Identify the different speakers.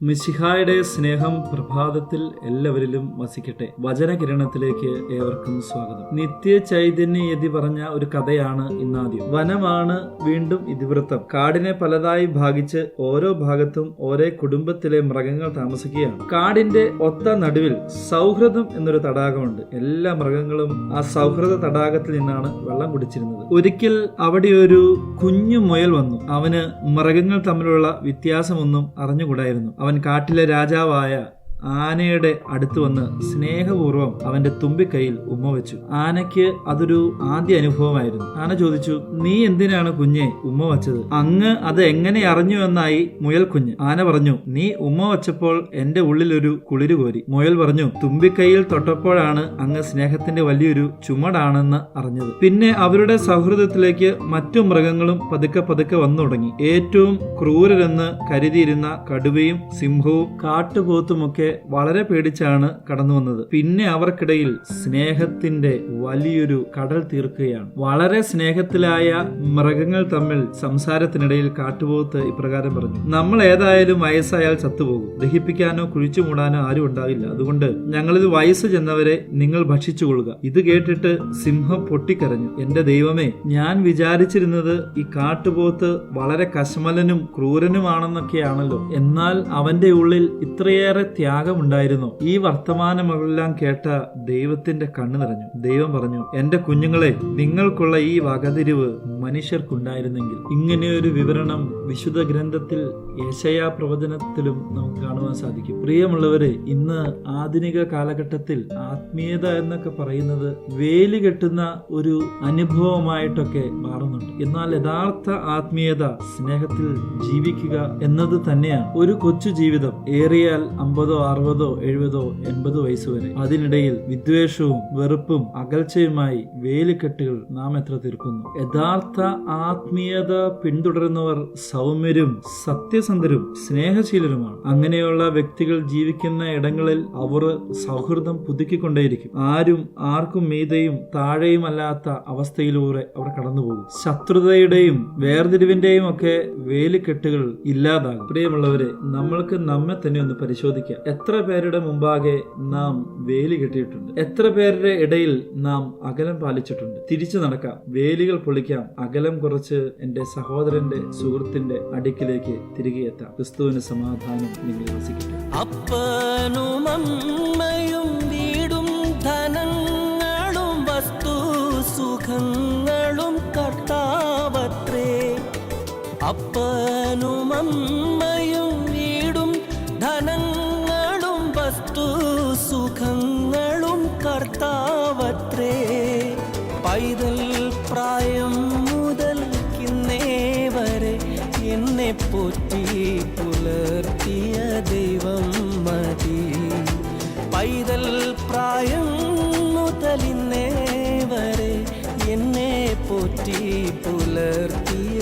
Speaker 1: മിശിഹായുടെ സ്നേഹം പ്രഭാതത്തിൽ എല്ലാവരിലും വസിക്കട്ടെ. വചനകിരണത്തിലേക്ക് ഏവർക്കും സ്വാഗതം. നിത്യ ചൈതന്യ യതി പറഞ്ഞ ഒരു കഥയാണ് ഇന്നാദ്യം. വനമാണ് വീണ്ടും ഇതിവൃത്തം. കാടിനെ പലതായി ഭാഗിച്ച് ഓരോ ഭാഗത്തും ഓരോ കുടുംബത്തിലെ മൃഗങ്ങൾ താമസിക്കുകയാണ്. കാടിന്റെ ഒത്ത നടുവിൽ സൗഹൃദം എന്നൊരു തടാകമുണ്ട്. എല്ലാ മൃഗങ്ങളും ആ സൗഹൃദ തടാകത്തിൽ നിന്നാണ് വെള്ളം കുടിച്ചിരുന്നത്. ഒരിക്കൽ അവിടെ ഒരു കുഞ്ഞു മുയൽ വന്നു. അവന് മൃഗങ്ങൾ തമ്മിലുള്ള വ്യത്യാസമൊന്നും അറിഞ്ഞുകൂടായിരുന്നു. അവൻ കാട്ടിലെ രാജാവായ ആനയുടെ അടുത്ത് വന്ന് സ്നേഹപൂർവ്വം അവന്റെ തുമ്പിക്കൈയിൽ ഉമ്മ വെച്ചു. ആനയ്ക്ക് അതൊരു ആദ്യ അനുഭവമായിരുന്നു. ആന ചോദിച്ചു, നീ എന്തിനാണ് കുഞ്ഞെ ഉമ്മ വച്ചത്? അങ്ങ് അത് എങ്ങനെ അറിഞ്ഞു എന്നായി മുയൽ കുഞ്ഞ്. ആന പറഞ്ഞു, നീ ഉമ്മ വച്ചപ്പോൾ എന്റെ ഉള്ളിൽ ഒരു കുളിര് കോരി. മുയൽ പറഞ്ഞു, തുമ്പിക്കൈയിൽ തൊട്ടപ്പോഴാണ് അങ്ങ് സ്നേഹത്തിന്റെ വലിയൊരു ചുമടാണെന്ന് അറിഞ്ഞത്. പിന്നെ അവരുടെ സൗഹൃദത്തിലേക്ക് മറ്റു മൃഗങ്ങളും പതുക്കെ പതുക്കെ വന്നു തുടങ്ങി. ഏറ്റവും ക്രൂരരെന്ന് കരുതിയിരുന്ന കടുവയും സിംഹവും കാട്ടുപോത്തുമൊക്കെ വളരെ പേടിച്ചാണ് കടന്നു വന്നത്. പിന്നെ അവർക്കിടയിൽ സ്നേഹത്തിന്റെ വലിയൊരു കടൽ തീർക്കുകയാണ്. വളരെ സ്നേഹത്തിലായ മൃഗങ്ങൾ തമ്മിൽ സംസാരത്തിനിടയിൽ കാട്ടുപോത്ത് ഇപ്രകാരം പറഞ്ഞു, നമ്മൾ ഏതായാലും വയസ്സായാൽ ചത്തുപോകും. ദഹിപ്പിക്കാനോ കുഴിച്ചു മൂടാനോ ആരും ഉണ്ടാവില്ല. അതുകൊണ്ട് ഞങ്ങളിത് വയസ്സ് ചെന്നവരെ നിങ്ങൾ ഭക്ഷിച്ചുകൊള്ളുക. ഇത് കേട്ടിട്ട് സിംഹം പൊട്ടിക്കരഞ്ഞു. എന്റെ ദൈവമേ, ഞാൻ വിചാരിച്ചിരുന്നത് ഈ കാട്ടുപോത്ത് വളരെ കശ്മലനും ക്രൂരനുമാണെന്നൊക്കെയാണല്ലോ. എന്നാൽ അവന്റെ ഉള്ളിൽ ഇത്രയേറെ ത്യാഗമുണ്ടായിരുന്നു. ഈ വർത്തമാനമെല്ലാം കേട്ട ദൈവത്തിന്റെ കണ്ണു നിറഞ്ഞു. ദൈവം പറഞ്ഞു, എന്റെ കുഞ്ഞുങ്ങളെ, നിങ്ങൾക്കുള്ള ഈ വകതിരിവ് മനുഷ്യർക്കുണ്ടായിരുന്നെങ്കിൽ. ഇങ്ങനെയൊരു വിവരണം വിശുദ്ധ ഗ്രന്ഥത്തിൽ യെശയ്യാ പ്രവചനത്തിലും നമുക്ക് കാണുവാൻ സാധിക്കും. പ്രിയമുള്ളവരെ, ഇന്ന് ആധുനിക കാലഘട്ടത്തിൽ ആത്മീയത എന്നൊക്കെ പറയുന്നത് വേലി കെട്ടുന്ന ഒരു അനുഭവമായിട്ടൊക്കെ മാറുന്നുണ്ട്. എന്നാൽ യഥാർത്ഥ ആത്മീയത സ്നേഹത്തിൽ ജീവിക്കുക എന്നത് തന്നെയാണ്. ഒരു കൊച്ചു ജീവിതം, ഏറിയാൽ 50, 60, 70, 80 വയസ്സ് വരെ. അതിനിടയിൽ വിദ്വേഷവും വെറുപ്പും അകൽച്ചയുമായി വേലിക്കെട്ടുകൾ നാം എത്ര തീർക്കുന്നു. യഥാർത്ഥ ആത്മീയത പിന്തുടരുന്നവർ സൗമ്യരും സത്യസന്ധരും സ്നേഹശീലരുമാണ്. അങ്ങനെയുള്ള വ്യക്തികൾ ജീവിക്കുന്ന ഇടങ്ങളിൽ അവർ സൗഹൃദം പുതുക്കിക്കൊണ്ടേയിരിക്കും. ആരും ആർക്കും മീതെയും താഴെയുമല്ലാത്ത അവസ്ഥയിലൂടെ അവർ കടന്നുപോകും. ശത്രുതയുടെയും വേർതിരിവിന്റെയും ഒക്കെ വേലിക്കെട്ടുകൾ ഇല്ലാതാകും. പ്രിയമുള്ളവരെ, നമ്മൾക്ക് നമ്മെ തന്നെ ഒന്ന് പരിശോധിക്കാം. എത്ര പേരുടെ മുമ്പാകെ നാം വേലി കെട്ടിയിട്ടുണ്ട്? എത്ര പേരുടെ ഇടയിൽ നാം അകലം പാലിച്ചിട്ടുണ്ട്? തിരിച്ചു നടക്കാം, വേലികൾ പൊളിക്കാം, അകലം കുറച്ച് എന്റെ സഹോദരന്റെ സുഹൃത്തിന്റെ അടുക്കിലേക്ക് തിരികെ എത്താം. ക്രിസ്തുവിന് സമാധാനം നിങ്ങൾ വസിക്കട്ടെ.
Speaker 2: അപ്പനും അമ്മയും വീടും ധനങ്ങളും വസ്തു സുഖങ്ങളും കർത്താവത്രേ. അപ്പനും അമ്മയും വീടും ധനങ്ങളും വസ്തു സുഖങ്ങളും കർത്താവത്രേ. പൈതൽ പ്രായം മുതൽ കിന്നേ വരെ എന്നെ പോറ്റി പുലർത്തിയ ദൈവം മതി. പൈതൽ പ്രായം മുതൽ ഇന്നേ വരെ എന്നെ പോറ്റി പുലർത്തിയ